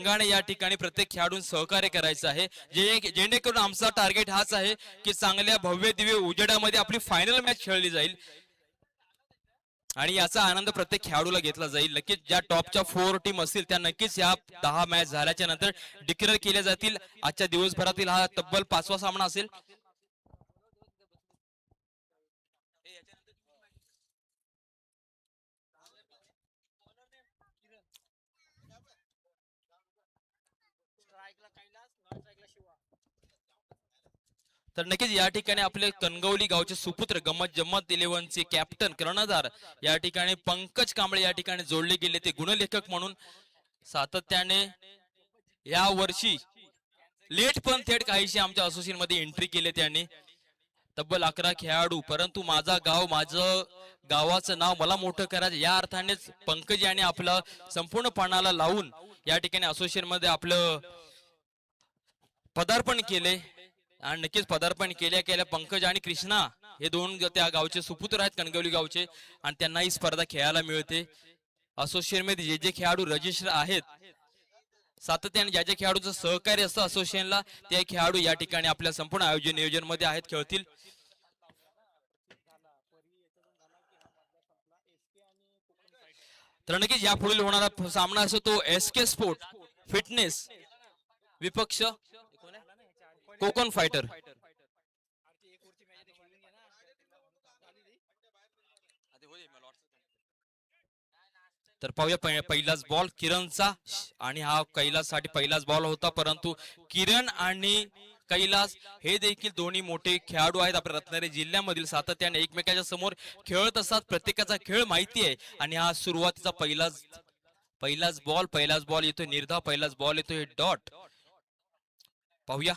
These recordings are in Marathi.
संघाने या ठिकाणी प्रत्येक खेळाडून सहकार्य करायचं आहे, जेणेकरून आमचा टार्गेट हाच आहे की चांगल्या भव्य दिव्य उजेडामध्ये आपली फायनल मॅच खेळली जाईल आणि याचा आनंद प्रत्येक खेळाडूला घेतला जाईल. नक्कीच ज्या टॉपच्या 4 टीम असतील त्या नक्कीच या 10 मॅच झाल्याच्या नंतर डिक्लेअर केल्या जातील. आजच्या दिवसभरातील हा तब्बल 5वा सामना असेल. तर नक्कीच या ठिकाणी आपले कणगवली गावचे सुपुत्र गमत जम्मत 11चे कॅप्टन कर्णधार या ठिकाणी पंकज कांबळे या ठिकाणी जोडले गेले. ते गुणलेखक म्हणून सातत्याने या वर्षी लेट पण थेट काहीशी आमच्या असोसिएशन मध्ये एंट्री केली त्यांनी. तब्बल 11 खेळाडू, परंतु माझा गाव माझं गावाचं नाव मला मोठं करायचं या अर्थानेच पंकज याने आपलं संपूर्ण पणाला लावून या ठिकाणी असोसिएशन मध्ये आपलं पदार्पण केले. आणि नक्कीच पदार्पण केल्या केल्या पंकज आणि कृष्णा हे दोन त्या गावचे सुपुत्र आहेत कणगवली गावचे आणि त्यांना ही स्पर्धा खेळायला मिळते. असोसिएशन मध्ये जे जे खेळाडू रजिस्टर आहेत सातत्याने ज्या ज्या खेळाडूचं सहकार्य असतं असोसिएशनला ते खेळाडू या ठिकाणी आपल्या संपूर्ण आयोजन नियोजन मध्ये आहेत, खेळतील. तर नक्कीच यापुढील होणारा सामना असतो तो SK स्पोर्ट फिटनेस विपक्ष कोकण फायटर. तर पाहूया पहिलाच बॉल किरणचा आणि हा कैलाससाठी पहिलाच बॉल होता, परंतु किरण आणि कैलास हे देखील दोन्ही मोठे खेळाडू आहेत आपल्या रत्नागिरी जिल्ह्यामधील. सातत्याने एकमेकांच्या समोर खेळत असतात, प्रत्येकाचा खेळ माहिती आहे. आणि हा सुरुवातीचा पहिलाच बॉल येतोय निर्धाव, पहिलाच बॉल येतोय डॉट. पाहूया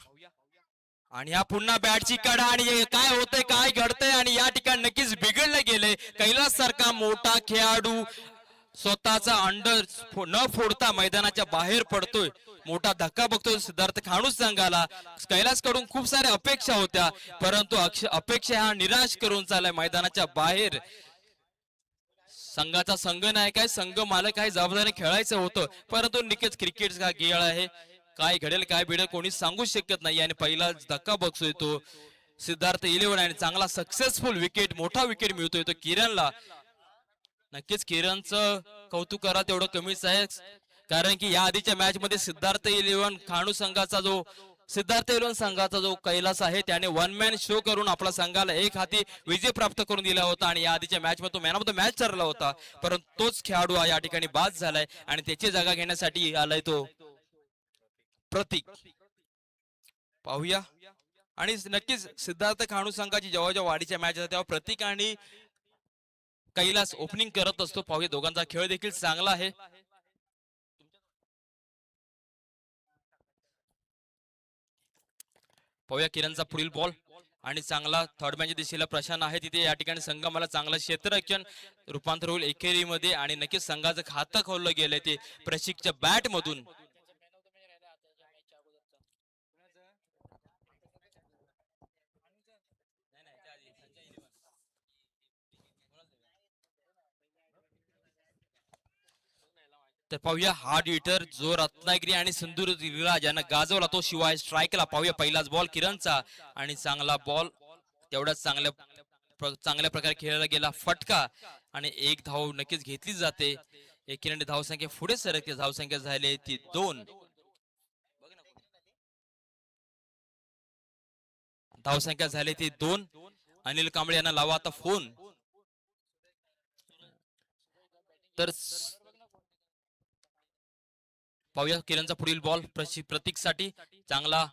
आणि हा पुन्हा बॅटची कडा आणि काय होतंय काय घडतंय आणि या ठिकाणी नक्कीच बिघडलं गेलंय. कैलास सारखा मोठा खेळाडू स्वतःचा अंडर न फोडता मैदानाच्या बाहेर पडतोय, मोठा धक्का बघतोय सिद्धार्थ खाणूस संघाला. कैलास कडून खूप साऱ्या अपेक्षा होत्या, परंतु अपेक्षा हा निराश करून चाललाय मैदानाच्या बाहेर. संघाचा संघ नाही काय संघ मालक आहे, जबाबदारी खेळायचं होतं, परंतु नक्कीच क्रिकेट हा खेळ आहे, काय घडेल काय भिडेल कोणी सांगू शकत नाही. आणि पहिला धक्का बघतोय तो सिद्धार्थ 11 आणि चांगला सक्सेसफुल विकेट, मोठा विकेट मिळतोय तो किरणला. नक्कीच किरणचं कौतुक करा तेवढं कमीच आहे, कारण की या आधीच्या मॅच मध्ये सिद्धार्थ 11 खाणू संघाचा जो कैलास आहे त्याने वन मॅन शो करून आपला संघाला एक हाती विजय प्राप्त करून दिला होता आणि या आधीच्या मॅच मध्ये तो मॅन ऑफ द मॅच ठरला होता, परंतु तोच खेळाडू या ठिकाणी बाद झालाय आणि त्याची जागा घेण्यासाठी आलाय तो प्रतीक. पाहूया आणि नक्कीच सिद्धार्थ खाणू संघाची जेव्हा जेव्हा वाढीच्या मॅच असतात तेव्हा प्रतीक आणि कैलास ओपनिंग करत असतो. पाहूया दोघांचा खेळ देखील चांगला आहे. पाहूया किरणचा पुढील बॉल आणि चांगला थर्ड मॅनच्या दिशेला प्रशांत आहे तिथे. या ठिकाणी संघ मला चांगला क्षेत्ररक्षण रूपांतर होईल एकेरीमध्ये आणि नक्कीच संघाचं खातं खोललं गेलंय ते प्रशिकच्या बॅट मधून. तर पाहूया हार्ड हिटर जो रत्नागिरी आणि सिंधुदुर्ग ज्यांना गाजवला तो शिवाय स्ट्राईकला. पाहूया पहिलाच बॉल किरणचा आणि चांगला बॉल तेवढाच चांगल्या प्रकारे खेळला गेला फटका आणि एक धाव नक्कीच घेतली जाते. एकीने धावसंख्या पुढे सरकते, धावसंख्या झाली ती 2. धावसंख्या झाली ती 2. अनिल कांबळे यांना लावा आता फोन. तर पाहूया किरणचा पुढील बॉल प्रतीकसाठी चांगला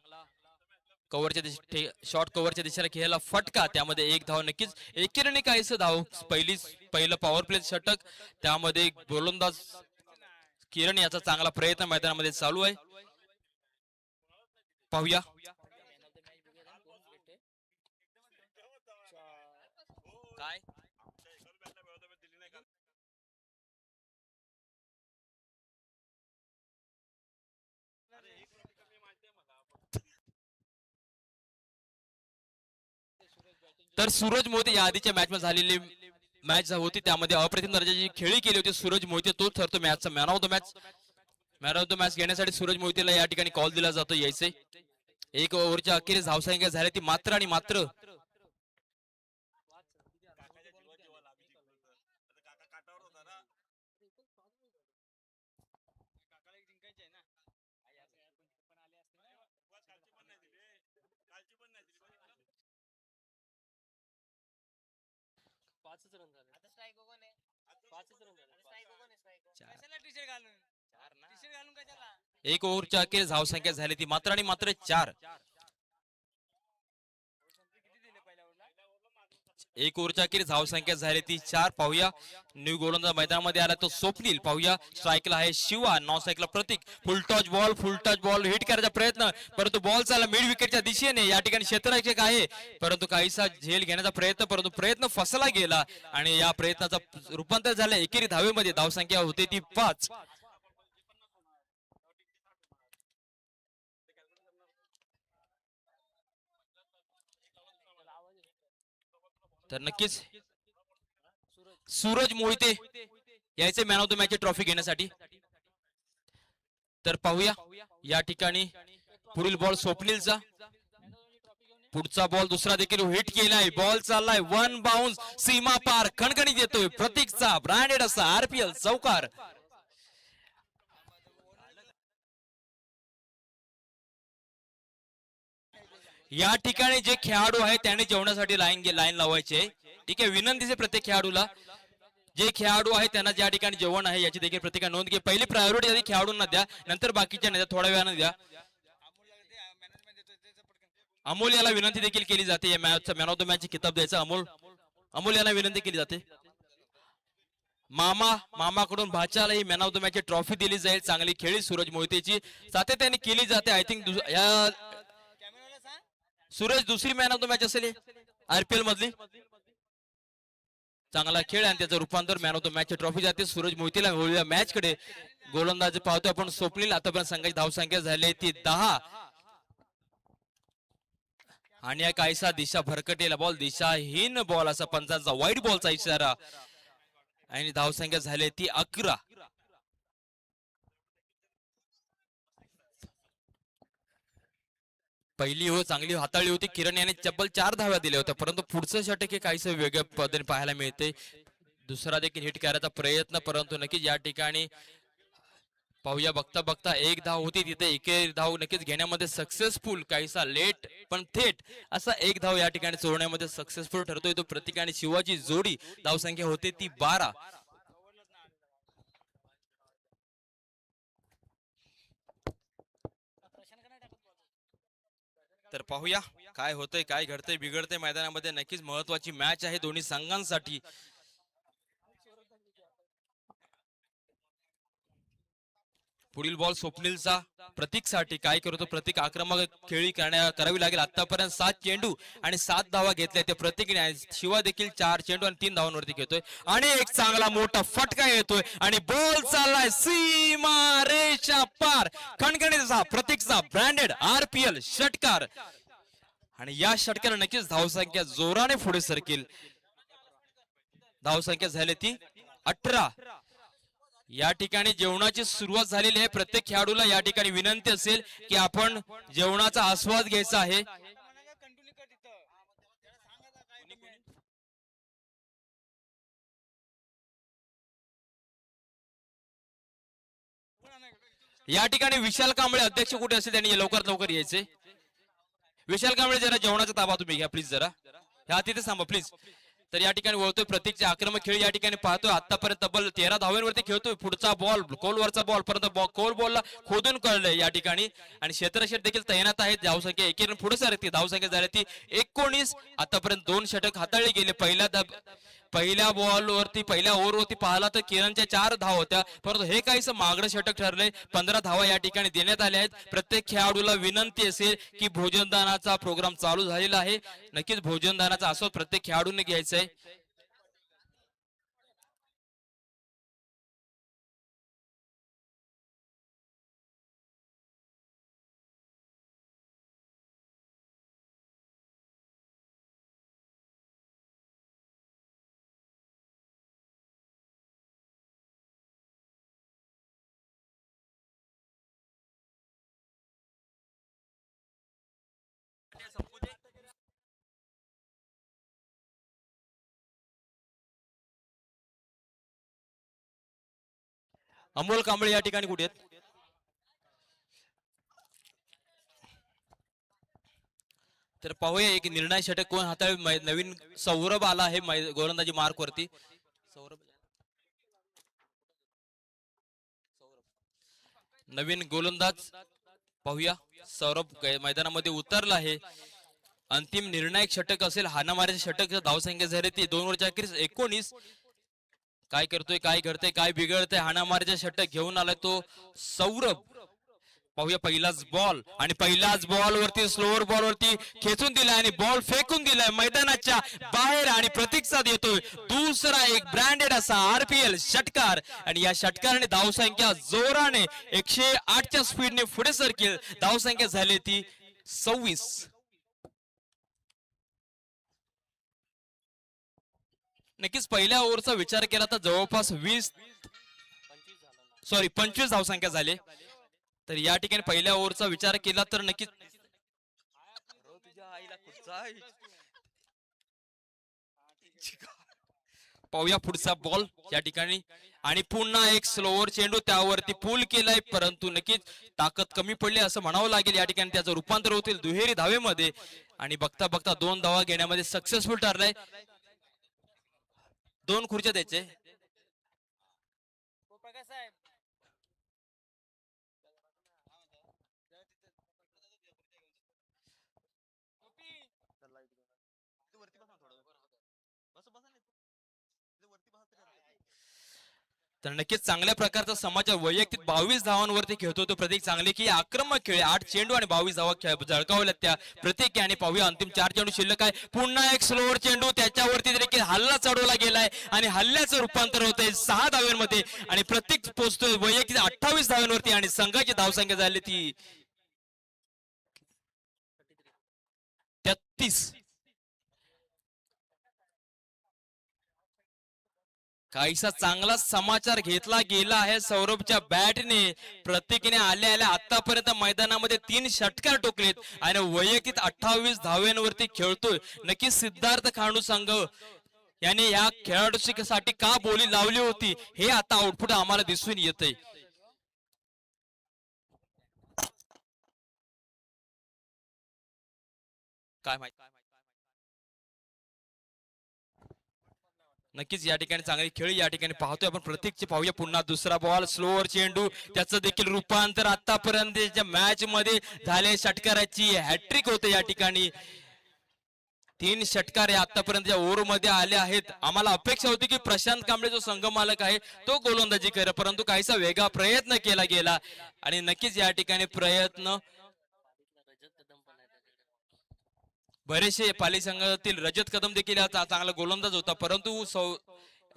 कव्हरच्या शॉर्ट कव्हरच्या दिशेला खेळायला फटका, त्यामध्ये एक धाव नक्कीच. एकेरीने काहीच धाव पहिलं पॉवर प्ले षटक, त्यामध्ये गोलंदाज किरण याचा चांगला प्रयत्न मैदानामध्ये चालू आहे. पाहूया काय तर सूरज मोहिते या आधीच्या मॅच मध्ये झालेली मॅच होती त्यामध्ये अप्रतिम दर्जाची खेळी केली होती सूरज मोहिते, तो ठरतो मॅचचा man of the match. Man of the match घेण्यासाठी सूरज मोहितेला या ठिकाणी कॉल दिला जातो यायचे. एक ओव्हरच्या अखेरीस धावसंख्या झाली ती मात्र आणि मात्र 4. एक ओव्हरच्या अखेरीस धावसंख्या झाली ती 4. पाहूया न्यू गोलंदाज मैदानामध्ये आला तो स्वप्नील. पाहूया स्ट्राईकला आहे शिवा, नॉन स्ट्राईकला प्रतीक. फुल टच बॉल हिट करायचा प्रयत्न, परंतु बॉल चालला मिड विकेटच्या दिशेने. या ठिकाणी क्षेत्ररक्षक आहे परंतु काहीसा झेल घेण्याचा प्रयत्न, परंतु प्रयत्न फसला गेला आणि या प्रयत्नाचा रूपांतर झालं एकेरी धावेमध्ये. धावसंख्या होते ती 5. तर नक्कीच सूरज मोहिते यायचे man of the match trophy घेण्यासाठी. तर पाहूया या ठिकाणी पुढील बॉल स्वप्नीलचा. पुढचा बॉल दुसरा देखील हिट केलाय. बॉल चाललाय वन बाउन्स सीमा पार, खणखणीत येतोय प्रतीकचा ब्रँडेड असा आरपीएल चौकार. या ठिकाणी जे खेळाडू आहे त्यांनी जेवणासाठी लाईन लावायचे. ठीक आहे, विनंती प्रत्येक खेळाडूला, जे खेळाडू आहे त्यांना ज्या ठिकाणी जेवण आहे याची देखील प्रत्येकाने नोंद घे. पहिली प्रायोरिटी आधी खेळाडूंना द्या, नंतर बाकीच्या द्या, थोड्या वेळाने द्या. अमोल याला विनंती देखील केली जाते मॅन ऑफ द मॅच किताब द्यायचा. अमोल याला विनंती केली जाते. मामाकडून भाच्याला ही man of the match trophy दिली जाईल. चांगली खेळी सूरज मोहितेची सातत्याने केली जाते. आय थिंक सूरज दुसरी मॅन ऑफ द मॅच असेल आरपीएल मधली. चांगला खेळ आणि त्याचं रूपांतर man of the match trophy जाते सूरज मोहितेला. मॅच कडे गोलंदाज पाहतो आपण स्वप्नील. आतापर्यंत संघाची धावसंख्या झाली ती 10 आणि या काहीसा दिशा भरकटेला बॉल, दिशाहीन बॉल असा पंचांचा वाईट बॉलचा इशारा आणि धावसंख्या झाली ती 11. पहिली हो चांगली हाताळली होती. किरण याने चप्पल 4 धाव्या दिल्या होत्या, परंतु पुढचं षटक हे काहीसं वेगळ्या पद्धतीने पाहायला मिळते. दुसरा देखील हिट करायचा प्रयत्न, परंतु नक्कीच या ठिकाणी पाहूया बघता बघता एक धाव होती तिथे. एक धाव नक्कीच घेण्यामध्ये सक्सेसफुल, काहीसा लेट पण थेट असा एक धाव या ठिकाणी चोरण्यामध्ये सक्सेसफुल ठरतोय तो प्रतीक आणि शिवाची जोडी. धावसंख्या होते ती 12. तर पाहूया काय होतंय, काय घडतंय बिघडतंय मैदानामध्ये. नक्कीच महत्वाची मॅच आहे दोन्ही संघांसाठी. पुढील बॉल स्वप्नीलचा प्रतीकसाठी. काय करतो प्रतीक, आक्रमक खेळी करावी लागेल. आतापर्यंत 7 चेंडू आणि 7 धावा घेतल्या ते प्रतीकने. शिवा देखील 4 चेंडू आणि 3 धावांवरती घेतोय आणि एक चांगला मोठा फटका येतोय आणि बॉल चाललाय सीमा रेषा पार. खणखणीचा प्रतीकचा ब्रँडेड आरपीएल षटकार आणि या षटकाला नक्कीच धावसंख्या जोराने पुढे सरकेल. धावसंख्या झाली ती 18. या ठिकाणी जेवणाची सुरुवात झालेली आहे. प्रत्येक खेळाडूला या ठिकाणी विनंती असेल की आपण जेवणाचा आस्वाद घ्यायचा आहे. या ठिकाणी विशाल कांबळे अध्यक्ष कुठे असेल त्यांनी लवकरात लवकर यायचे. विशाल कांबळे जरा जेवणाचा ताबा तुम्ही घ्या प्लीज. जरा ह्या तिथे थांबा प्लीज. तर या ठिकाणी वळतोय प्रतीकचे आक्रमक खेळ या ठिकाणी पाहतोय. आतापर्यंत तब्बल 13 धावांवरती खेळतोय. पुढचा बॉल कोलवरचा बॉल, परंतु कोल बॉलला खोदून कळलंय या ठिकाणी आणि क्षेत्ररक्षक देखील तैनात आहेत. धावसंख्या एकेरी पुढे सरकते. धावसंख्या झाली ती 19. आतापर्यंत 2 षटक हाताळले गेले. पहिल्या बॉलवरती पहिल्या ओव्हरवरती पाहिला तर किरणच्या 4 धावा होत्या, परंतु हे काहीसं मागणं षटक ठरलंय. 15 धावा या ठिकाणी देण्यात आल्या आहेत. प्रत्येक खेळाडूला विनंती असेल की भोजनदानाचा प्रोग्राम चालू झालेला आहे. नक्कीच भोजनदानाचा आस्वाद प्रत्येक खेळाडूने घ्यायचा आहे. अमोल कांबळे या ठिकाणी कुठे आहेत? तर पाहूया एक निर्णय षटक कोण हाताळी. नवीन सौरभ आला आहे गोलंदाजी मार्क वरती. सौरभ नवीन गोलंदाज पाहूया. सौरभ मैदानामध्ये उतरला आहे. अंतिम निर्णायक षटक असेल. हाणामारीचे षटक धावसंख्या झाली ती 2 ओव्हरच्या अखेरीस 19. काय करतोय, काय घडतंय, काय बिघडतंय, हाणामारीचे षटक घेऊन आलाय तो सौरभ. पाहूया पहिलाच बॉल आणि पहिल्याच बॉल वरती स्लोअर बॉल वरती खेचून दिलाय आणि बॉल फेकून दिलाय मैदानाच्या बाहेर आणि प्रतिसाद येतोय. दुसरा एक ब्रँडेड असा RPL षटकार आणि या षटकाराने धावसंख्या जोराने 108च्या स्पीडने पुढे सरकेल. धावसंख्या झाली ती 26. नक्कीच पहिल्या ओव्हरचा विचार केला तर जवळपास 25 धावसंख्या झाली. तर या ठिकाणी पहिल्या ओव्हरचा विचार केला तर नक्कीच पाहूया पुढचा बॉल या ठिकाणी आणि पुन्हा एक स्लोअर चेंडू त्यावरती पूल केलाय परंतु नक्कीच ताकद कमी पडली असं म्हणावं लागेल. या ठिकाणी त्याचं रूपांतर होतील दुहेरी धावेमध्ये आणि बघता बघता 2 धावा घेण्यामध्ये सक्सेसफुल ठरलाय. 2 खुर्च्या द्यायचे. तर नक्कीच चांगल्या प्रकारचा समाचार. वैयक्तिक 22 धावांवरती खेळतो तो प्रतीक चांगले की आक्रमक खेळ. 8 चेंडू आणि 22 धावा झळकावल्यात त्या प्रत्येक. आणि पाहूया अंतिम 4 चेंडू शिल्लक आहे. पुन्हा एक स्लोअर चेंडू त्याच्यावरती देखील हल्ला चढवला गेलाय आणि हल्ल्याचं रूपांतर होतंय 6 धाव्यांमध्ये आणि प्रत्येक पोहोचतोय वैयक्तिक 28 धाव्यांवरती आणि संघाची धावसंख्या झाली ती 33. काहीसा चांगला समाचार घेतला गेला आहे सौरभच्या बॅटने. प्रत्येकीने आल्या आल्या आतापर्यंत मैदानामध्ये 3 षटकार टोकलेत आणि वैयक्तिक 28 धाव्यांवरती खेळतोय. नक्कीच सिद्धार्थ खांडू संघ याने या खेळाडूसाठी का बोली लावली होती हे आता आउटपुट आम्हाला दिसून येतंय. काय माहिती नक्कीच या ठिकाणी चांगली खेळी या ठिकाणी पाहतोय आपण. प्रत्येकचे पाहूया पुन्हा दुसरा बॉल स्लोअर चेंडू त्याचं देखील रूपांतर आतापर्यंतच्या मॅच मध्ये झाले षटकाराची हॅट्रिक होते. या ठिकाणी 3 षटकार आतापर्यंत ओव्हर मध्ये आले आहेत. आम्हाला अपेक्षा होती की प्रशांत कांबळे जो संघ मालक आहे तो गोलंदाजी करे परंतु काहीसा वेगळा प्रयत्न केला गेला आणि नक्कीच या ठिकाणी प्रयत्न बरेचसे पाली संघातील रजत कदम देखील चांगला गोलंदाज होता परंतु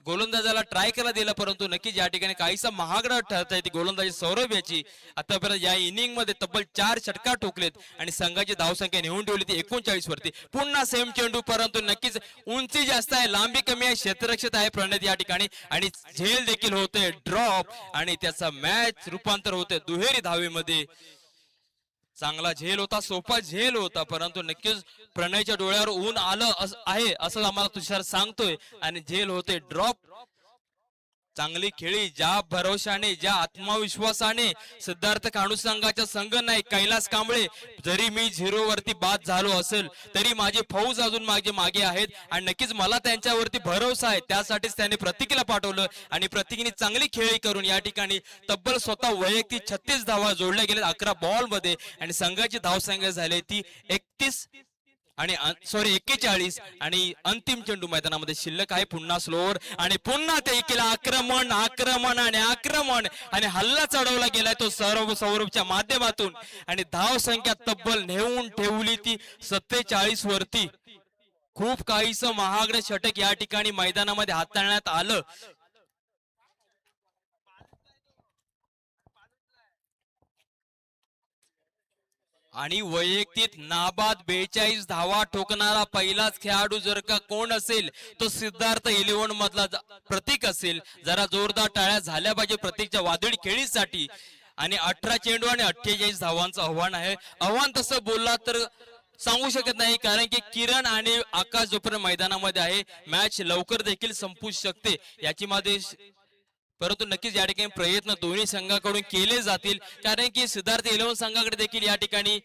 गोलंदाजाला ट्राय करायला दिला परंतु नक्कीच या ठिकाणी काहीसा महागडा ठरत आहे ती गोलंदाजी सौरभ याची. आतापर्यंत या इनिंग मध्ये तब्बल 4 षटकार ठोकलेत आणि संघाची धावसंख्या नेऊन ठेवली ती 39 वरती. पुन्हा सेम चेंडू परंतु नक्कीच उंची जास्त आहे, लांबी कमी आहे, क्षेत्ररक्षक आहे प्रणित या ठिकाणी आणि झेल देखील होते ड्रॉप आणि त्याचा मॅच रूपांतर होते दुहेरी धावेमध्ये. चांगला झेल होता, सोपा झेल होता परंतु नक्कीच प्रणयच्या डोळ्यावर ऊन आलं आहे असं आम्हाला तुषार सांगतोय आणि झेल होते ड्रॉप. चांगली खेळी ज्या भरोशाने ज्या आत्मविश्वासाने सिद्धार्थ खांडू संघाचा संघ नाही कैलास कांबळे जरी मी 0 वरती बाद झालो असेल तरी माझी फौज अजून माझे मागे आहेत आणि नक्कीच मला त्यांच्यावरती भरोसा आहे. त्यासाठीच त्यांनी प्रतीकला पाठवलं आणि प्रतीकने चांगली खेळी करून या ठिकाणी तब्बल स्वतः वैयक्तिक 36 धावा जोडल्या गेल्या 11 बॉल मध्ये आणि संघाची धावसंख्या झाली ती 41 आणि 41 आणि अंतिम चेंडू मैदानामध्ये शिल्लक आहे. पुन्हा स्लोअर आणि पुन्हा ते केला आक्रमण आक्रमण आणि आक्रमण आणि हल्ला चढवला गेलाय तो सौरभच्या माध्यमातून आणि धाव संख्या तब्बल नेऊन ठेवली ती 47 वरती. खूप काहीसं महागडे षटक या ठिकाणी मैदानामध्ये हाताळण्यात आलं. आणि वैयक्तिक नाबाद 42 धावा ठोकणारा पहिलाच खेळाडू जर का कोण असेल तो सिद्धार्थ 11 मधला प्रतीक असेल. जरा जोरदार टाळ्या झाल्या पाहिजे प्रतीकच्या वादळी खेळीसाठी. आणि 18 चेंडू आणि 48 धावांचं आव्हान आहे. आव्हान तसं बोलला तर सांगू शकत नाही, कारण की किरण आणि आकाश जोपर्यंत मैदानामध्ये आहे मॅच लवकर देखील संपू शकते याची मध्ये, परंतु नक्कीच या ठिकाणी प्रयत्न दोन्ही संघाकडून केले जातील, कारण की सिद्धार्थ 11 संघाकडे देखील या ठिकाणी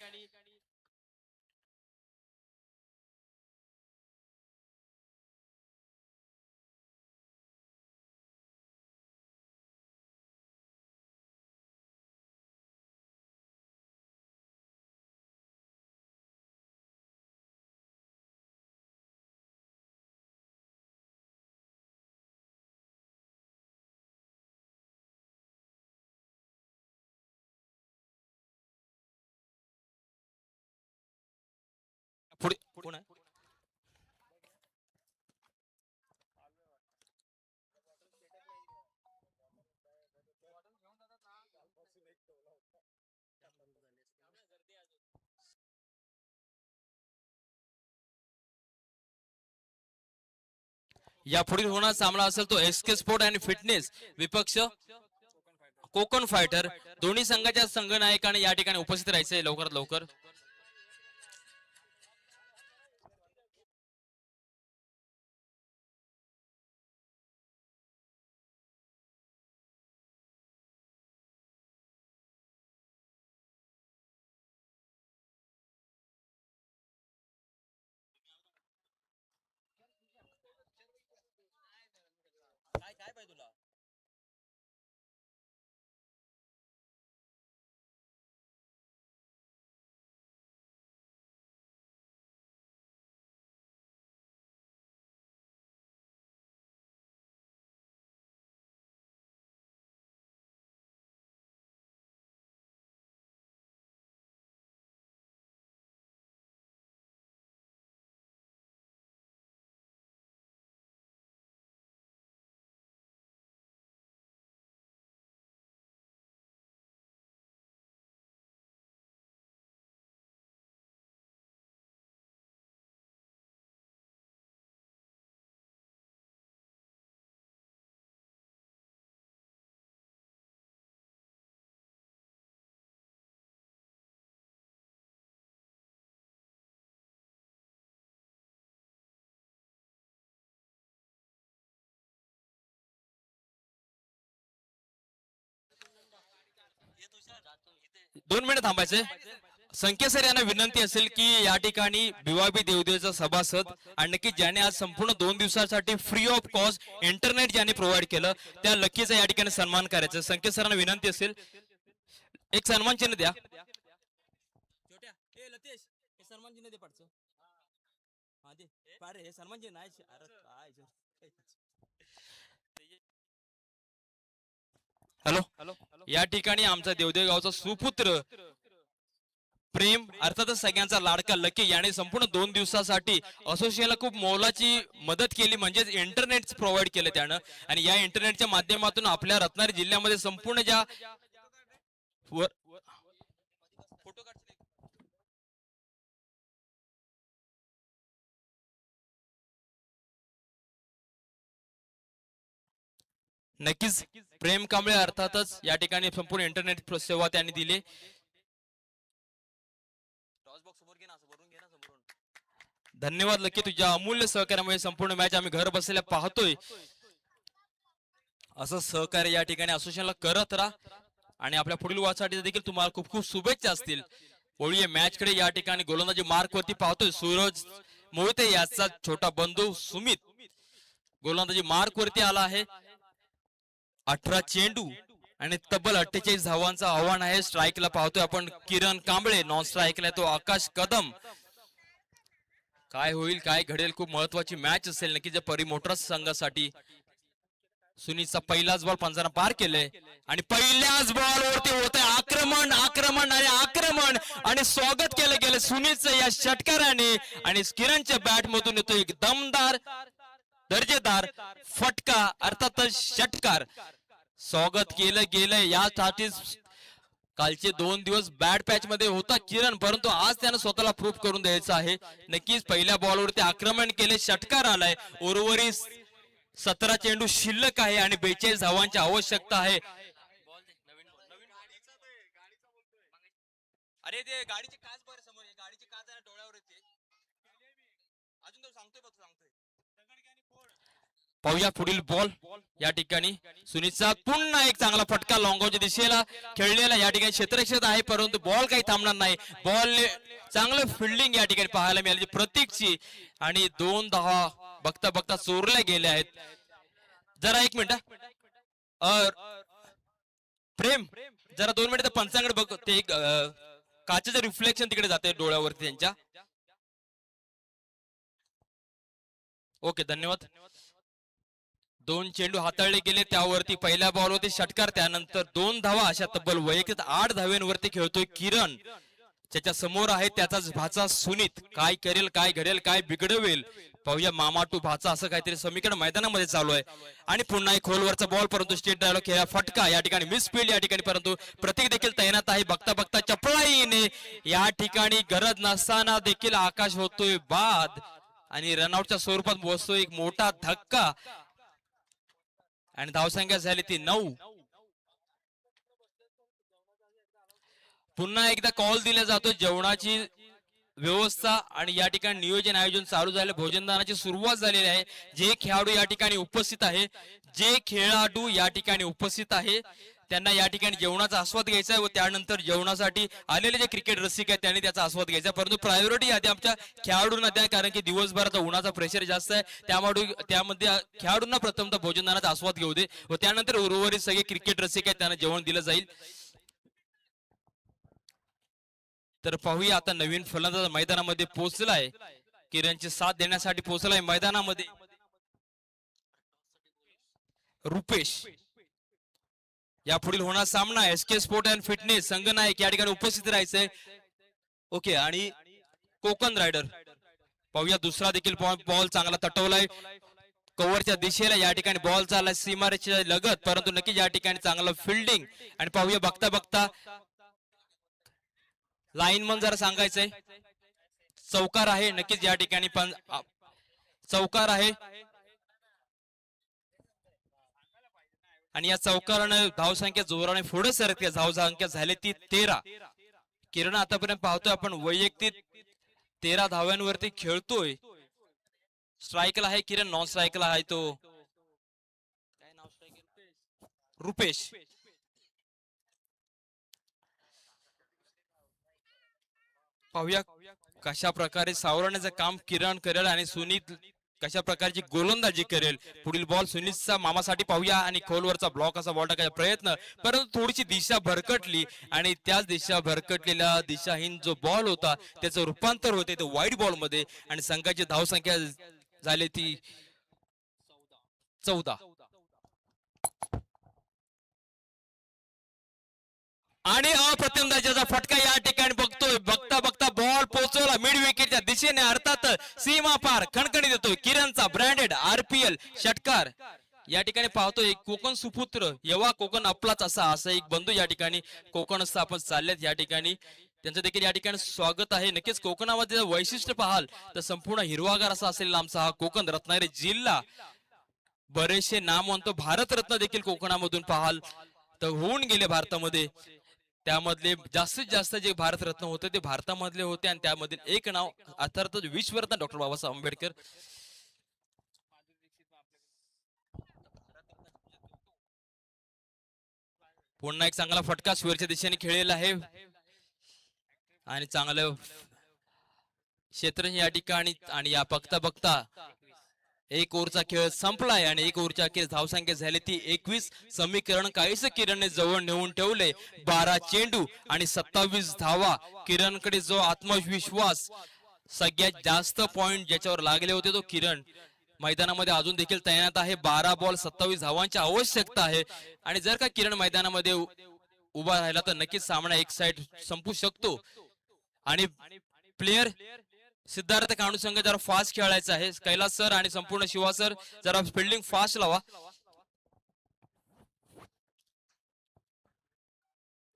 पुढे कोण आहे? या पुढील होणार सामना असेल तो एसके स्पोर्ट आणि फिटनेस विपक्ष कोकण फायटर. दोन्ही संघाच्या संघनायकाने या ठिकाणी उपस्थित राहायचे लवकरात लवकर. काय काय पाहिजे तुला? दोन मिनिट थांबायचे. संकेत सर यांना विनंती असेल की या ठिकाणी बिवाबी देवदेवचा सभासद आणि नक्की ज्याने आज संपूर्ण 2 दिवसासाठी फ्री ऑफ कॉस्ट इंटरनेट ज्याने प्रोव्हाइड केलं त्या लकीचा या ठिकाणी सन्मान करायचा. संकेत सरांना विनंती असेल एक सन्मान चिन्ह द्या. छोट्या हे लतेश हे सन्मान चिन्ह दे पाडचं. हा दे पारे हे सन्मान चिन्ह आहे. अरे काय हॅलो हॅलो. या ठिकाणी आमचा देवदेव गावचा सुपुत्र प्रेम अर्थातच सगळ्यांचा लाडका लकी याने संपूर्ण 2 दिवसासाठी असोसिएशनला खूप मोलाची मदत केली, म्हणजेच इंटरनेट प्रोव्हाइड केलं त्यानं. आणि या इंटरनेटच्या माध्यमातून आपल्या रत्नागिरी जिल्ह्यामध्ये संपूर्ण ज्या फोटो नक्कीच प्रेम कांबळे अर्थातच या ठिकाणी संपूर्ण इंटरनेट सेवा त्यांनी दिली. धन्यवाद लकी, तुझ्या अमूल्य सहकार्यामुळे संपूर्ण मॅच आम्ही घर बसलेल्या पाहतोय. असं सहकार्य या ठिकाणी असोसिएशनला करत राहा आणि आपल्या पुढील वाटसाठी देखील तुम्हाला खूप खूप शुभेच्छा असतील. वळूया मॅच कडे. या ठिकाणी गोलंदाजी मार्क वरती पाहतोय सूरज मोहिते याचा छोटा बंधू सुमित गोलंदाजी मार्क वरती आला आहे. 18 चेंडू आणि तब्बल 48 धावांचा आव्हान आहे. स्ट्राईकला पाहतोय आपण किरण कांबळे, नॉन स्ट्राईकला तो आकाश कदम. काय होईल काय घडेल, खूप महत्वाची मॅच असेल नक्की जे परी मोटर्स संघासाठी. सुनीतचा पहिलाच बॉल पंजाना पार केले आणि पहिल्याच बॉल वरती होते आक्रमण आक्रमण आणि आक्रमण आणि स्वागत केलं गेलं सुनीतचं या षटकाराने आणि किरणच्या बॅट मधून येतो एक दमदार दर्जेदार फटका अर्थातच षटकार. स्वागत केलं गेलं यासाठी कालचे 2 दिवस बॅड पॅच मध्ये होता किरण, परंतु आज त्यानं स्वतःला प्रूफ करून द्यायचं आहे. नक्कीच पहिल्या बॉलवरती आक्रमण केले, षटकार आलाय. उर्वरित 17 चेंडू शिल्लक आहे आणि 42 धावांची आवश्यकता आहे. अरे ते गाडीची काच बरं समोर आहे, गाडीची काच आहे डोळ्यावर येते. अजून तो सांगतोय बघ, सांगतोय. पाहूया पुढील बॉल या ठिकाणी सुनीतचा पुन्हा एक चांगला फटका लॉंगॉच्या दिशेला खेळलेला या ठिकाणी क्षेत्ररक्षक आहे, परंतु बॉल काही थांबणार नाही. बॉल चांगलं फिल्डिंग या ठिकाणी पाहायला मिळाली प्रतीकची आणि 2 धावा बघता बघता चोरल्या गेल्या आहेत. जरा एक मिनिट प्रेम, जरा 2 मिनिट पंचांकडे बघ, ते काचेचं रिफ्लेक्शन तिकडे जाते डोळ्यावरती त्यांच्या. ओके, धन्यवाद. 2 चेंडू हाताळले गेले, त्यावरती पहिल्या बॉलवरती षटकार, त्यानंतर 2 धावा. अशा तब्बल वैयक्तिक 8 धाव्यांवरती खेळतोय किरण. त्याच्या समोर आहे त्याचाच भाचा सुनीत. काय करेल, काय घडेल, काय बिघडवेल पाहूया. मामा टू भाचा असं काहीतरी समीकरण मैदानामध्ये चालू आहे. आणि पुन्हा एक खोलवरचा बॉल, परंतु स्टेट ड्रायव्हर खेळा फटका या ठिकाणी मिस फील्ड या ठिकाणी, परंतु प्रतीक देखील तैनात आहे. बघता बघता चपळाईने या ठिकाणी गरज नसताना देखील आकाश होतोय बाद आणि रनआउटच्या स्वरूपात बसतोय एक मोठा धक्का आणि धावसंख्या झाली ती 9. पुन्हा एकदा कॉल दिला जातो. जेवणाची व्यवस्था आणि या ठिकाणी नियोजन आयोजन चालू झाले, भोजनदानाची सुरुवात झालेली आहे. जे खेळाडू या ठिकाणी उपस्थित आहे, त्यांना या ठिकाणी जेवणाचा आस्वाद घ्यायचा आहे व त्यानंतर जेवणासाठी आलेले जे क्रिकेट रसिक आहेत त्यांनी त्याचा आस्वाद घ्यायचा, परंतु प्रायोरिटी आधी आमच्या खेळाडूंना द्या, कारण की दिवसभराचा उन्हाचा प्रेशर जास्त आहे. त्यामध्ये खेळाडूंना प्रथमतः भोजनदानाचा आस्वाद घेऊ दे व त्यानंतर उर्वरित सगळे क्रिकेट रसिक आहेत त्यांना जेवण दिलं जाईल. तर पाहूया आता नवीन फलंदाज मैदानामध्ये पोहोचलाय, किरणची साथ देण्यासाठी पोहोचलाय मैदानामध्ये रुपेश. या पुढील होणार सामना SK स्पोर्ट अँड फिटनेस संगनायक या ठिकाणी उपस्थित राहायचंय. ओके, आणि कोकण रायडर. पाहूया दुसरा देखील बॉल चांगला तटवलाय कव्हरच्या दिशेला, या ठिकाणी बॉल चाललाय सीमारेषेच्या लगत, परंतु नक्कीच या ठिकाणी चांगलं फिल्डिंग. आणि पाहूया बघता बघता लाईनमन जरा सांगायचंय चौकार आहे, नक्कीच या ठिकाणी पण चौकार आहे आणि या चौकारानं धावसंख्या जोराने पुढे सरकते. धावसंख्या झाली ती 13. किरण आतापर्यंत पाहतोय आपण वैयक्तिक 13 धाव्यांवरती खेळतोय. स्ट्राईकला आहे किरण, नॉन स्ट्राईकला आहे तो काय नाव रुपेश. पाहूया कशा प्रकारे सावरण्याचं काम किरण करेल आणि सुनीत कशा प्रकारची गोलंदाजी करेल. पुढील बॉल सुनीतचा मामासाठी पाहूया आणि खोलवरचा ब्लॉक असा बॉल टाकायचा प्रयत्न, परंतु थोडीशी दिशा भरकटली आणि त्याच दिशा भरकटलेला दिशाहीन जो बॉल होता त्याचं रूपांतर होते तो वाईड बॉल मध्ये आणि संघाची धावसंख्या झाली ती 14. आणि अप्रतिम दर्जाचा फटका या ठिकाणी बघतोय. बघता बघता बॉल पोहोचवला मिड विकेटच्या दिशेने, अर्थात सीमा पार खणखणी देतोय किरणचा ब्रँडेड RPL षटकार. या ठिकाणी पाहतोय कोकण सुपुत्र येवा कोकण आपलाच असा एक बंधू या ठिकाणी कोकणस्थ आपण चाललेत. या ठिकाणी त्यांचं देखील या ठिकाणी स्वागत आहे. नक्कीच कोकणामध्ये वैशिष्ट्य पाहाल तर संपूर्ण हिरवागार असा असेल आमचा हा कोकण रत्नागिरी जिल्हा. बरेचसे नामवंत भारतरत्न देखील कोकणामधून पाहाल तर होऊन गेले भारतामध्ये. त्यामधले जास्तीत जास्त जे भारतरत्न होते ते भारतामधले होते आणि त्यामधील एक नाव अर्थातच विश्वरत्न डॉक्टर बाबासाहेब आंबेडकर. पुन्हा एक चांगला फटका सुरच्या दिशेने खेळलेला आहे आणि चांगलं क्षेत्र या ठिकाणी. आणि या बघता बघता 1 ओव्हरचा खेळ संपलाय आणि 1 ओव्हरच्या अखेर धावसंख्या झाली ती 21. समीकरण काहीच किरणने जवळ नेऊन ठेवले. 12 चेंडू आणि 27 धावा. किरणकडे जो आत्मविश्वास, सगळ्यात जास्त पॉइंट ज्याच्यावर लागले होते तो किरण मैदानामध्ये अजून देखील तैनात आहे. 12 बॉल 27 धावांची आवश्यकता आहे आणि जर का किरण मैदानामध्ये उभा राहिला तर नक्कीच सामना एक साइड संपू शकतो. आणि प्लेयर सिद्धार्थ कांडू संघ जरा फास्ट खेळायचा आहे. कैलास सर आणि संपूर्ण शिवा सर जरा फिल्डिंग फास्ट लावा.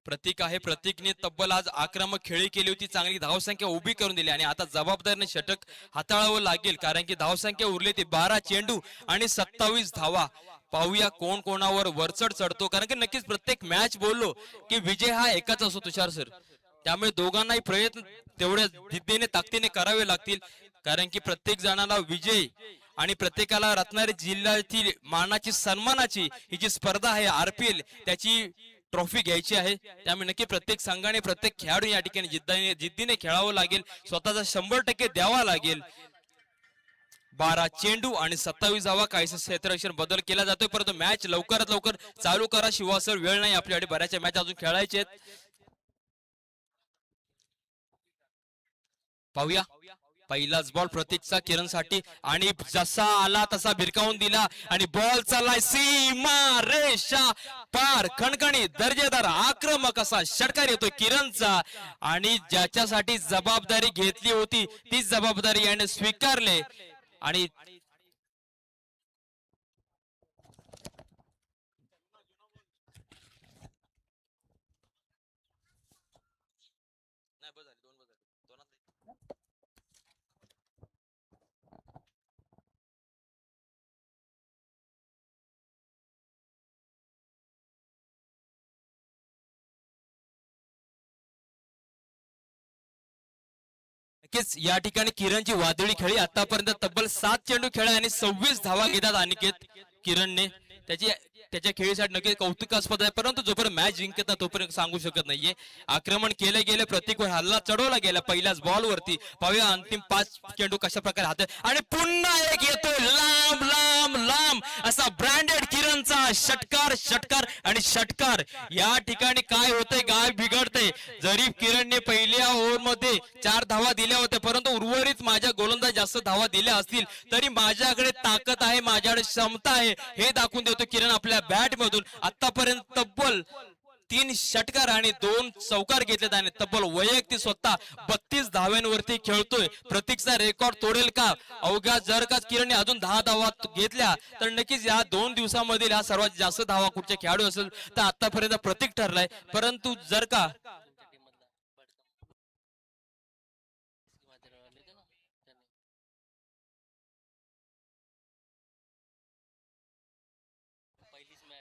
प्रतीक आहे, प्रतीकने तब्बल आज आक्रमक खेळी केली होती, चांगली धावसंख्या उभी करून दिली आणि आता जबाबदारीने षटक हाताळावं लागेल कारण की धावसंख्या उरली ती 12 चेंडू आणि 27 धावा. पाहूया कोण कोणावर वरचढ चढतो, कारण की नक्कीच प्रत्येक मॅच बोललो की विजय हा एकाच असतो तुषार सर. त्यामुळे दोघांनाही प्रयत्न तेवढ्या जिद्दीने ताकदीने करावे लागतील, कारण की प्रत्येक जणाला विजय आणि प्रत्येकाला रत्नागिरी जिल्ह्यातील मानाची सन्मानाची ही जी स्पर्धा आहे RPL त्याची ट्रॉफी घ्यायची आहे. त्यामुळे नक्की प्रत्येक संघाने प्रत्येक खेळाडू या ठिकाणी जिद्दीने खेळावं लागेल, स्वतःचा 100% द्यावा लागेल. 12 चेंडू आणि 27 धावा, काहीसे क्षेत्ररक्षण बदल केला जातोय, परंतु मॅच लवकरात लवकर चालू करा शिवा सर, वेळ नाही आपल्याकडे, बऱ्याचशा मॅच अजून खेळायचे आहेत. पाहूया पहिलाच बॉल प्रतीकचा किरणसाठी आणि जसा आला तसा भिरकावून दिला आणि बॉल चाललाय सीमा रेषा पार, खणखणीत दर्जेदार आक्रमक असा षटकार येतोय किरणचा आणि ज्याच्यासाठी जबाबदारी घेतली होती तीच जबाबदारी याने स्वीकारले आणि नक्कीच या ठिकाणी किरणची वादळी खेळी आतापर्यंत तब्बल 7 चेंडू खेळा आणि 26 धावा घेतात अनिकेत किरणने. त्याच्या खेळीसाठी नक्कीच कौतुकास्पद आहे, परंतु जोपर्यंत मॅच जिंकत नाही तोपर्यंत सांगू शकत नाहीये. आक्रमण केले गेले, प्रतीकवर हल्ला चढवला गेला पहिल्याच बॉल वरती. पाहूया अंतिम 5 चेंडू कशा प्रकारे हात आणि पुन्हा एक येतोय लांब लांब लांब असा ब्रँडेड किरणचा षटकार आणि षटकार. या ठिकाणी काय होतंय, काय बिघडतंय. जरी किरणने पहिल्या ओव्हर मध्ये 4 धावा दिल्या होत्या, परंतु उर्वरित माझ्या गोलंदाज जास्त धावा दिल्या असतील तरी माझ्याकडे ताकद आहे, माझ्याकडे क्षमता आहे हे दाखवून देतो किरण आपल्या बॅट मधून. आतापर्यंत तब्बल 3 षटकार आणि 2 चौकार घेतलेत आणि तब्बल वैयक्तिक स्वतः 32 धाव्यांवरती खेळतोय. प्रतीकचा रेकॉर्ड तोडेल का? अवघ्या जर का किरणने अजून 10 धावा घेतल्या तर नक्कीच या 2 दिवसामधील हा सर्वात जास्त धावा कुठच्या खेळाडू असेल तर आतापर्यंत प्रतीक ठरलाय. परंतु जर का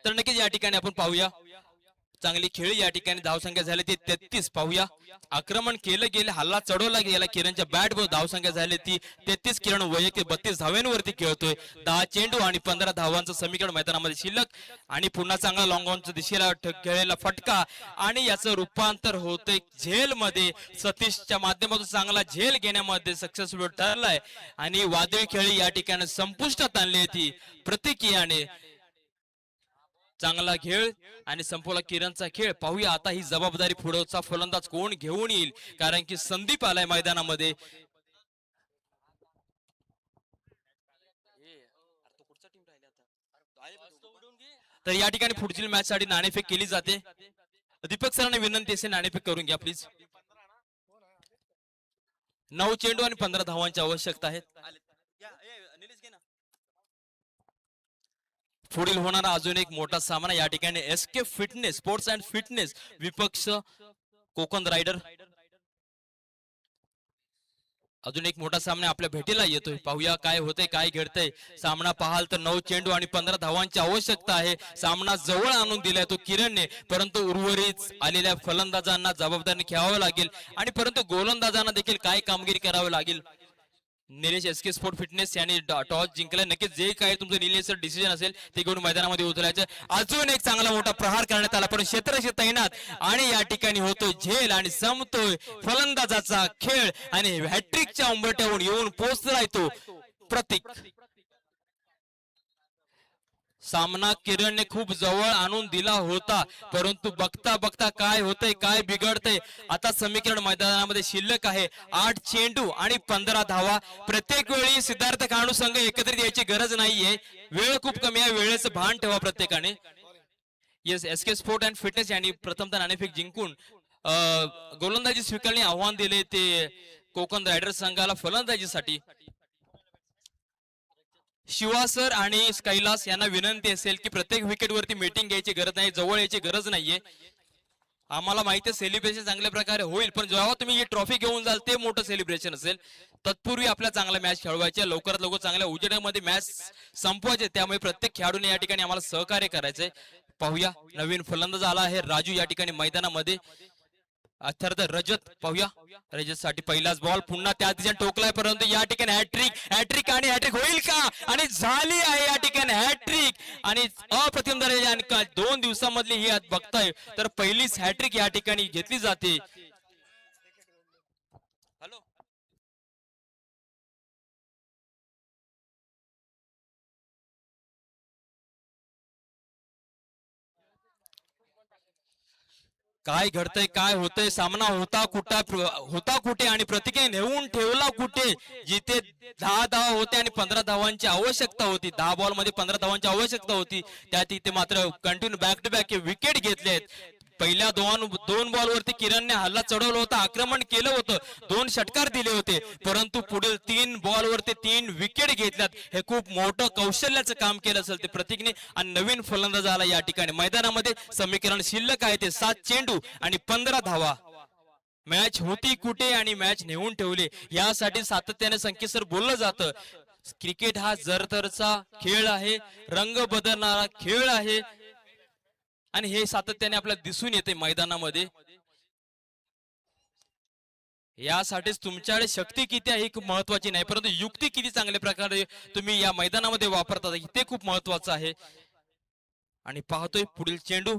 तर नक्कीच या ठिकाणी आपण पाहूया चांगली खेळी. या ठिकाणी धावसंख्या झाली ती 33. पाहूया आक्रमण केलं गेलं, हल्ला चढवला गेला किरणच्या बॅट वर. धावसंख्या झाली ती 33. किरण वैयक्तिक 32 धाव्यांवरती खेळतोय. 10 चेंडू आणि 15 धावांचं समीकरण मैदानामध्ये शिल्लक आणि पुन्हा चांगला लॉंग ऑनच्या दिशेला खेळलेला फटका आणि याचं रूपांतर होतंय झेल मध्ये. सतीशच्या माध्यमातून चांगला झेल घेण्यामध्ये सक्सेसफुल ठरलाय आणि वादळी खेळी या ठिकाणी संपुष्टात आणली ती प्रतीकियाने. चांगला खेळ आणि संपवला किरणचा खेळ. पाहूया आता ही जबाबदारी पुढचा फलंदाज कोण घेऊन येईल, कारण की संदीप आलाय मैदानामध्ये. तर या ठिकाणी पुढील मॅच साठी नाणेफेक केली जाते. दीपक सरांना विनंती असेल नाणेफेक करून घ्या प्लीज. 9 चेंडू आणि 15 धावांची आवश्यकता आहे. पुढील होणारा अजून एक मोठा सामना या ठिकाणी SK fitness sports and fitness विपक्ष कोकण रायडर. अजून एक मोठा सामना आपल्या भेटीला येतोय. पाहूया काय होतंय, काय घडतंय. सामना पाहाल तर 9 चेंडू आणि 15 धावांची आवश्यकता आहे. सामना जवळ आणून दिलाय तो किरणने, परंतु उर्वरित आलेल्या फलंदाजांना जबाबदारी घ्यावं लागेल आणि परंतु गोलंदाजांना देखील काय कामगिरी करावी लागेल. निलेश SK स्पोर्ट फिटनेस यांनी टॉस जिंकलाय. नक्कीच जे काय तुमचं निलेश डिसिजन असेल ते घेऊन मैदानामध्ये उतरायचं. अजून एक चांगला मोठा प्रहार करण्यात आला, पण क्षेत्ररक्षक तैनात आणि या ठिकाणी होतोय झेल आणि संपतोय फलंदाजाचा खेळ आणि हॅट्रिकच्या उंबरठ्यावरून येऊन पोहोचलाय तो प्रतीक. सामना किरणने खूप जवळ आणून दिला होता, परंतु बघता बघता काय होतंय, काय बिघडतंय. आता समीकरण मैदानामध्ये शिल्लक आहे 8 चेंडू आणि 15 धावा. प्रत्येक वेळी सिद्धार्थ काणू संघ एकत्रित यायची गरज नाहीये, वेळ खूप कमी आहे, वेळेचं भान ठेवा प्रत्येकाने. Yes, SK sport and fitness यांनी प्रथमतः नाणेफेक जिंकून गोलंदाजी स्वीकारणे आव्हान दिले ते कोकण रायडर्स संघाला फलंदाजीसाठी. शिवा सर आणि कैलास यांना विनंती असेल की प्रत्येक विकेट वरती मीटिंग घ्यायची गरज नाही, जवळ यायची गरज नाहीये. आम्हाला माहिती आहे सेलिब्रेशन चांगल्या प्रकारे होईल, पण जेव्हा तुम्ही ही ट्रॉफी घेऊन जाल ते मोठं सेलिब्रेशन असेल. तत्पूर्वी आपल्या चांगल्या मॅच खेळवायच्या, लवकरात लवकर चांगल्या उजेडामध्ये मॅच संपवायचे. त्यामुळे प्रत्येक खेळाडूने या ठिकाणी आम्हाला सहकार्य करायचंय. पाहूया नवीन फलंदाज आला आहे राजू या ठिकाणी मैदानामध्ये. तर रजत पाहूया. रजत साठी पहिलाच बॉल पुन्हा त्या दिशेने टोकलाय, परंतु या ठिकाणी हॅट्रिक आणि हॅट्रिक होईल का? आणि झाली आहे या ठिकाणी हॅट्रिक. आणि अप्रतिम दर्जाची आणि 2 दिवसामधली ही आज बघताय तर पहिलीच हॅट्रिक या ठिकाणी घेतली जाते. हॅलो, काय घडतंय, काय होतंय, सामना होता कुठे आणि प्रत्येकाने नेऊन ठेवला कुठे? जिथे 10 धावा होते आणि 15 धावांची आवश्यकता होती, 10 बॉल मध्ये 15 धावांची आवश्यकता होती, त्या तिथे मात्र continue back to back wicket घेतलेत. पहिल्या दोन बॉलवरती किरणने हल्ला चढवला होता, आक्रमण केलं होतं, 2 षटकार दिले होते, परंतु पुढील 3 बॉलवरती 3 विकेट घेतल्यात. हे खूप मोठं कौशल्याचं काम केलं असेल ते प्रतीकने. आणि नवीन फलंदाज आला या ठिकाणी मैदानामध्ये. समीकरण शिल्लक आहे ते 7 चेंडू आणि 15 धावा. मॅच होती कुठे आणि मॅच नेऊन ठेवले, यासाठी सातत्याने संकेतसर बोललं जातं. क्रिकेट हा जरतरचा खेळ आहे, रंग बदलणारा खेळ आहे आणि हे सातत्याने आपल्याला दिसून येते मैदानामध्ये. यासाठीच तुमच्याकडे शक्ती किती आहे ही खूप महत्वाची नाही, परंतु युक्ती किती चांगल्या प्रकारे तुम्ही या मैदानामध्ये वापरता ते खूप महत्वाचं आहे. आणि पाहतोय पुढील चेंडू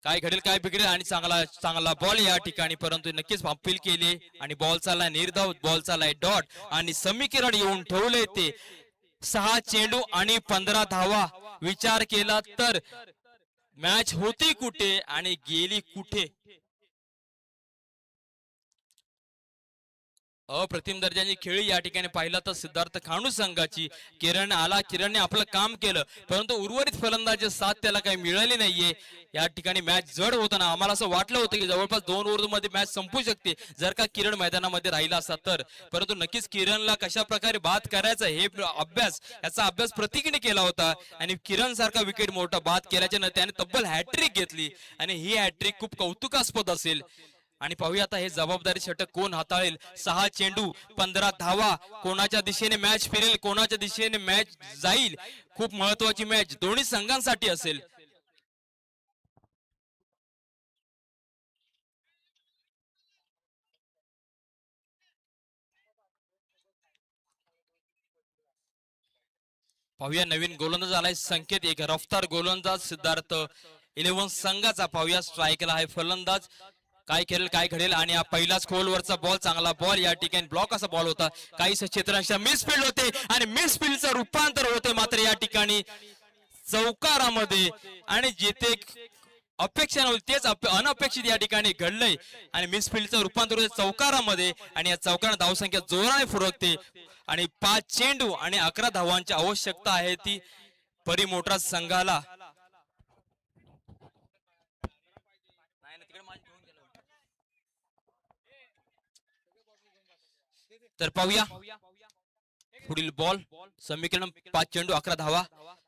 काय घडेल काय बिघडेल. आणि चांगला बॉल या ठिकाणी, परंतु नक्कीच अपील केले आणि बॉल चाललाय निर्धाव, बॉल चाललाय डॉट. आणि समीकरण येऊन ठेवले ते 6 चेंडू आणि 15 धावा. विचार केला तर मॅच होती कुठे आणि गेली कुठे? अप्रतिम दर्जाची खेळी या ठिकाणी पाहिला तर सिद्धार्थ खांडू संघाची. किरणने आपलं काम केलं, परंतु उर्वरित फलंदाजी साथ त्याला काही मिळाली नाहीये. या ठिकाणी मॅच जड होताना आम्हाला असं वाटलं होतं की जवळपास 2 ओव्हर मध्ये मॅच संपू शकते जर का किरण मैदानामध्ये राहिला असता तर. परंतु नक्कीच किरणला कशा प्रकारे बाद करायचा हे याचा अभ्यास प्रतीकने केला होता. आणि किरण सारखा विकेट मोठा बाद केल्याच्या त्याने तब्बल हॅट्रिक घेतली आणि ही हॅट्रिक खूप कौतुकास्पद असेल. आणि पाहूया आता हे जबाबदारी षटक कोण हाताळेल. 6 चेंडू 15 धावा. कोणाच्या दिशेने मॅच फिरेल, कोणाच्या दिशेने मॅच जाईल, खूप महत्वाची मॅच दोन्ही संघांसाठी असेल. पाहूया नवीन गोलंदाज आलाय संकेत, एक रफ्तार गोलंदाज सिद्धार्थ 11 संघाचा. पाहूया स्ट्राईकला आहे फलंदाज, काय खेळेल काय घडेल. आणि हा पहिलाच खोलवरचा बॉल, चांगला बॉल या ठिकाणी, ब्लॉक असा बॉल होता, काही क्षेत्रांशी मिसफिल्ड होते आणि मिसफिल्डचं रूपांतर होते मात्र या ठिकाणी चौकारामध्ये. आणि जिथे अपेक्षा नव्हती तेच अनपेक्षित या ठिकाणी घडलंय आणि मिसफिल्डचं रूपांतर होते चौकारामध्ये. आणि या चौकारात धावसंख्या जोराने फुरकते आणि 5 चेंडू आणि 11 धावांची आवश्यकता आहे ती परी मोटरा संघाला. तर पाहूया पुढील बॉल. समीकरण 5 चेंडू 11 धावा.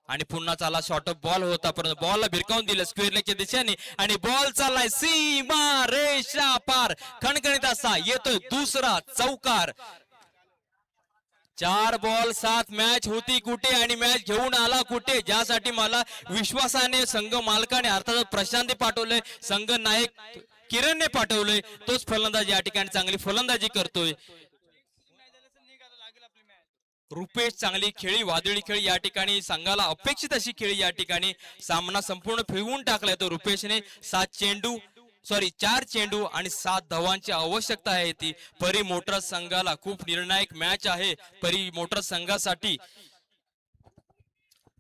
आणि पुन्हा चाला शॉर्ट ऑफ बॉल होता, परंतु बॉलला भिरकावून दिलं स्क्वेअर लेगच्या दिशेने आणि बॉल चाललाय सीमा रेषा पार. खणखणीत असा येतोय दुसरा चौकार. 4 बॉल 7. मॅच होती कुठे आणि मॅच घेऊन आला कुठे, ज्यासाठी मला विश्वासाने संघ मालकाने अर्थात प्रशांतने पाठवलंय, संघ नायक किरणने पाठवलंय. तोच फलंदाज या ठिकाणी चांगली फलंदाजी करतोय. रुपेश चांगली खेळी, वादळी खेळी या ठिकाणी, संघाला अपेक्षित अशी खेळी या ठिकाणी. सामना संपूर्ण फिरवून टाकलाय तो रुपेशने. 4 चेंडू आणि 7 धावांची आवश्यकता आहे ती परी मोटर संघाला. खूप निर्णायक मॅच आहे परी मोटर संघासाठी.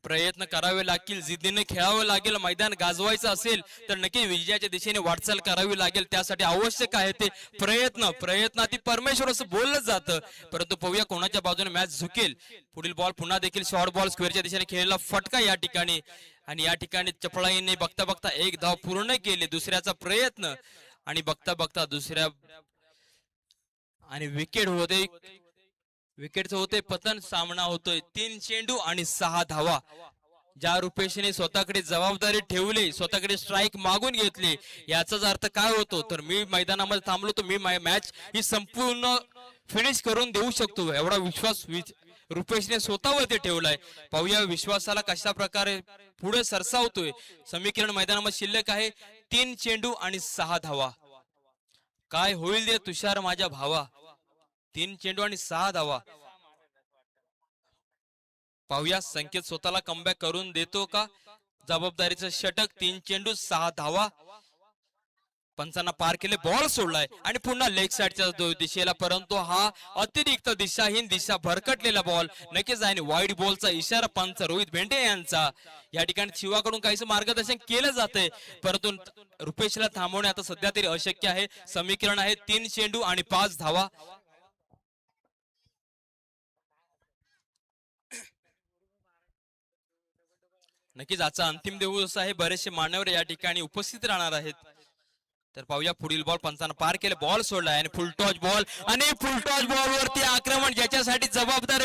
प्रयत्न करावे लागतील, जिद्दीने खेळावं लागेल. मैदान गाजवायचं असेल तर नक्की विजयाच्या दिशेने वाटचाल करावी लागेल. त्यासाठी आवश्यक आहे ते प्रयत्नाती परमेश्वर असं बोललं जातं. परंतु पाहूया कोणाच्या बाजूने मॅच झुकेल. पुढील बॉल पुन्हा देखील शॉर्ट बॉल स्क्वेअरच्या दिशेने खेळलेला फटका या ठिकाणी. आणि या ठिकाणी चपळाईने बघता बघता 1 धाव पूर्ण केली. दुसऱ्याचा प्रयत्न आणि बघता बघता दुसऱ्या आणि विकेटचं होते पतन. सामना होतोय 3 चेंडू आणि 6 धावा. ज्या रुपेशने स्वतःकडे जबाबदारी ठेवली, स्वतःकडे स्ट्राईक मागून घेतले, याचाच अर्थ काय होतो तर मी मैदानामध्ये थांबलो तर मी मॅच ही संपूर्ण फिनिश करून देऊ शकतो, एवढा विश्वास रुपेशने स्वतःवरती ठेवलाय. पाहूया विश्वासाला कशा प्रकारे पुढे सरसावतोय. समीकरण मैदानामध्ये शिल्लक आहे 3 चेंडू आणि 6 धावा. काय होईल रे तुषार माझ्या भावा. 3 चेंडू आणि 6 धावा. पाहूया संकेत स्वतःला कमबॅक करून देतो का. जबाबदारीचं षटक. 3 चेंडू 6 धावा. पंचांना पार केले. बॉल सोडलाय आणि पुन्हा लेग साईडच्या दिशेला, परंतु हा अतिरिक्त दिशाहीन दिशा भरकटलेला बॉल नक्कीच आहे. वाईड बॉलचा इशारा पंच रोहित भेंडे यांचा. या ठिकाणी शिवाकडून काहीच मार्गदर्शन केलं जाते, परंतु रुपेशला थांबवणे आता सध्या तरी अशक्य आहे. समीकरण आहे 3 चेंडू आणि 5 धावा. नक्कीच आजचा अंतिम दिवस आहे. बरेचसे मान्यवर या ठिकाणी उपस्थित राहणार आहेत. तर पाहूया पुढील बॉल. पंचांना पार केले. बॉल सोडलाय आणि फुलटॉच बॉल आणि फुलटॉच बॉल वरती आक्रमण, ज्याच्यासाठी जबाबदार